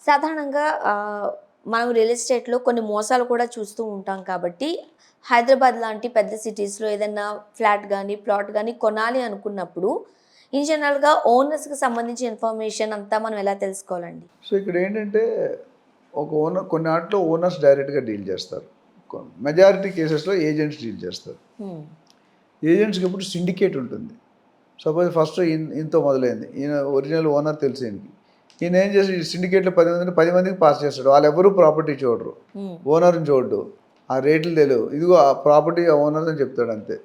సాధారణంగా మనం రియల్ ఎస్టేట్‌లో కొన్ని మోసాలు కూడా చూస్తూ ఉంటాం కాబట్టి, హైదరాబాద్ లాంటి పెద్ద సిటీస్‌లో ఏదన్నా ఫ్లాట్ గానీ, ప్లాట్ గానీ కొనాలి అనుకున్నప్పుడు, ఇన్ జనరల్‌గా ఓనర్స్‌కి సంబంధించిన ఇన్ఫర్మేషన్ అంతా మనం ఎలా తెలుసుకోవాలండి? సో ఇక్కడేంటంటే, ఒక కొన్ని ఆటిలో ఓనర్స్ డైరెక్ట్‌గా డీల్ చేస్తారు. మెజారిటీ కేసెస్‌లో ఏజెంట్స్ డీల్ చేస్తారు. ఏజెంట్స్‌కి ఎప్పుడు సిండికేట్ ఉంటుంది. సపోజ్ ఫస్ట్ ఈయనతో మొదలైంది. ఈయన ఒరిజినల్ ఓనర్ తెలుసు ఈయనకి. ఈయన ఏం చేసి సిండికేట్‌లో 10 మందికి పాస్ చేస్తాడు. వాళ్ళెవరూ ప్రాపర్టీ చూడరు. ఓనర్‌ని చూడడు. ఆ రేట్లు తెలియవు. ఇదిగో ఆ ప్రాపర్టీ ఆ ఓనర్ అని చెప్తాడు అంతే.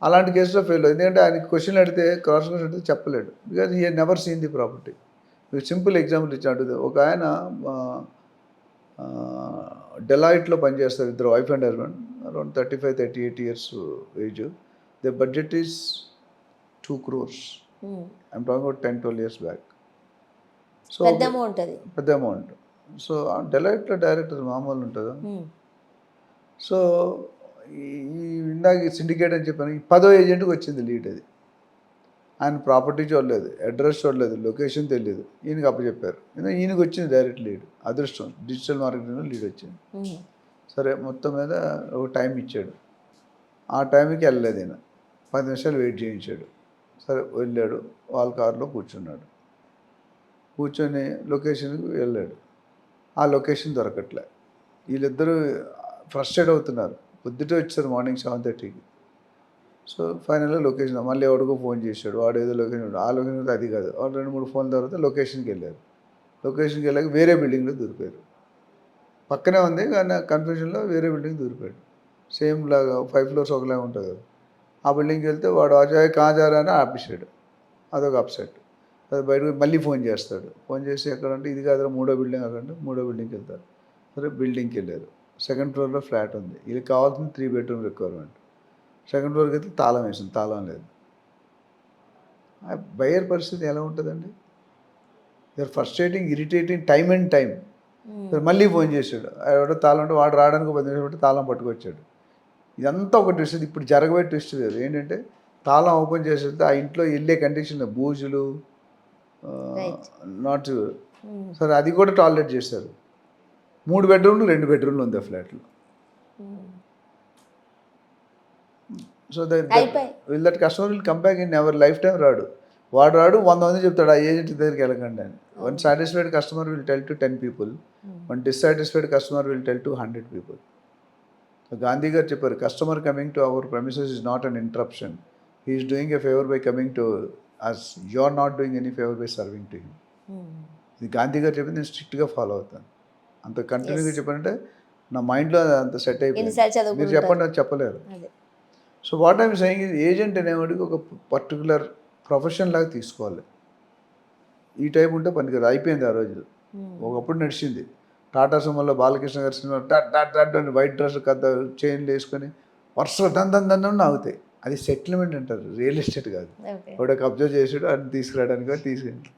అలాంటి కేసులో ఫెయిల్. ఎందుకంటే ఆయనకి క్వశ్చన్ అడిగితే క్రాస్ క్వశ్చన్ అడిగితే చెప్పలేడు. Because he never seen the property. Simple example ఇచ్చాడు. ఒక ఆయన డెలాయిట్లో పనిచేస్తారు, ఇద్దరు wife and husband, around 35-38 years age. The budget is 2 crores. I'm talking about 10-12 years back. So పెద్ద అమౌంట్ అది. పెద్ద అమౌంట్. సో డెలాయిట్లో డైరెక్టర్ మామూలు ఉంటుందా? సో ఈ ఇందాక సిండికేట్ అని చెప్పాను, 10వ ఏజెంట్కి వచ్చింది లీడ్. అది ఆయన ప్రాపర్టీ చూడలేదు, అడ్రస్ చూడలేదు, లొకేషన్ తెలియదు. ఈయనకి అప్పచెప్పారు. ఈయనకి వచ్చింది డైరెక్ట్ లీడ్. అదృష్టం, డిజిటల్ మార్కెటింగ్లో లీడ్ వచ్చింది. సరే మొత్తం మీద ఒక టైం ఇచ్చాడు. ఆ టైంకి వెళ్ళలేదు ఈయన. 10 నిమిషాలు వెయిట్ చేయించాడు. సరే వెళ్ళాడు, వాళ్ళ కారులో కూర్చున్నాడు. కూర్చొని లొకేషన్కి వెళ్ళాడు. ఆ లొకేషన్ దొరకట్లే. వీళ్ళిద్దరూ ఫ్రస్ట్రేట్ అవుతున్నారు. పొద్దుటే వచ్చారు మార్నింగ్ 7:30కి. సో ఫైనల్గా లొకేషన్ మళ్ళీ ఎవరికో ఫోన్ చేశాడు. వాడు ఏదో లొకేషన్, ఆ లొకేషన్ అది కాదు. వాళ్ళు 2-3 ఫోన్ల తర్వాత లొకేషన్కి వెళ్ళారు. లొకేషన్కి వెళ్ళాక వేరే బిల్డింగ్లో దూరిపోయారు. పక్కనే ఉంది కానీ కన్ఫ్యూజన్లో వేరే బిల్డింగ్ దూరిపోయాడు. సేమ్ లాగా 5 floors ఒకలాగా ఉంటుంది కదా. ఆ బిల్డింగ్కి వెళ్తే వాడు అజయ్ కాజారా అని ఆపేశాడు. అదొక అప్సెట్. అది బయటకు మళ్ళీ ఫోన్ చేస్తాడు. ఫోన్ చేసి ఎక్కడంటే ఇది కాదు, 3వ బిల్డింగ్ అక్కడ. 3వ బిల్డింగ్కి వెళ్తారు. సరే బిల్డింగ్కి వెళ్ళారు. 2nd floorలో ఫ్లాట్ ఉంది. వీళ్ళకి కావాల్సింది 3 bedroom రిక్వైర్మెంట్. 2nd floorకి అయితే తాళం వేసింది, తాళం లేదు. బయర్ పరిస్థితి ఎలా ఉంటుందండి? You're frustrating, irritating time and time. మళ్ళీ ఫోన్ చేశాడు. ఎవడో తాళం అంటే వాడు రావడానికి 10 నిమిషాలు బట్టి తాళం పట్టుకొచ్చాడు. ఇదంతా ఒక ట్విస్ట్. ఇప్పుడు జరగబోయే ట్విస్ట్ లేదు. ఏంటంటే తాళం ఓపెన్ చేసేస్తే ఆ ఇంట్లో వెళ్ళే కండిషన్ బూజులు, నాట్. సరే అది కూడా టాలరేట్ చేశారు. 3 bedrooms 2 bedrooms ఉంది ఆ ఫ్లాట్లో. So that customer will come back in ever lifetime. వాడు రాడు, 100 మంది చెప్తాడు ఆ ఏజెంట్ దగ్గరికి వెళ్ళకండి అని. One satisfied customer will tell to 10 people. One dissatisfied customer will tell to 100 people. Gandhi గారు చెప్పారు, customer coming to our premises is not an interruption. He is doing a favour by coming to us. You are not doing any favour by serving to him. ఇది గాంధీ గారు చెప్పింది నేను స్ట్రిక్ట్గా follow అవుతాను. అంత కంటిన్యూగా చెప్పానంటే నా మైండ్లో అంత సెట్ అయిపోయింది. మీరు చెప్పండి, అది చెప్పలేరు. సో వాట్ ఐమ్ సెయింగ్ ఇది, ఏజెంట్ అనేవాడికి ఒక పర్టికులర్ ప్రొఫెషన్ లాగా తీసుకోవాలి. ఈ టైప్ ఉంటే పనికిరాదు. అయిపోయింది ఆ రోజు. ఒకప్పుడు నడిచింది. టాటా సుమోలో బాలకృష్ణ గారి సినిమా టాట్ అని వైట్ డ్రెస్ కథ చైన్లు వేసుకొని వరుస దందని ఆగుతాయి. అది సెటిల్మెంట్ అంటారు, రియల్ ఎస్టేట్ కాదు. వాడు కబ్జా చేసాడు, అది తీసుకురావడానికి తీసుకెళ్ళి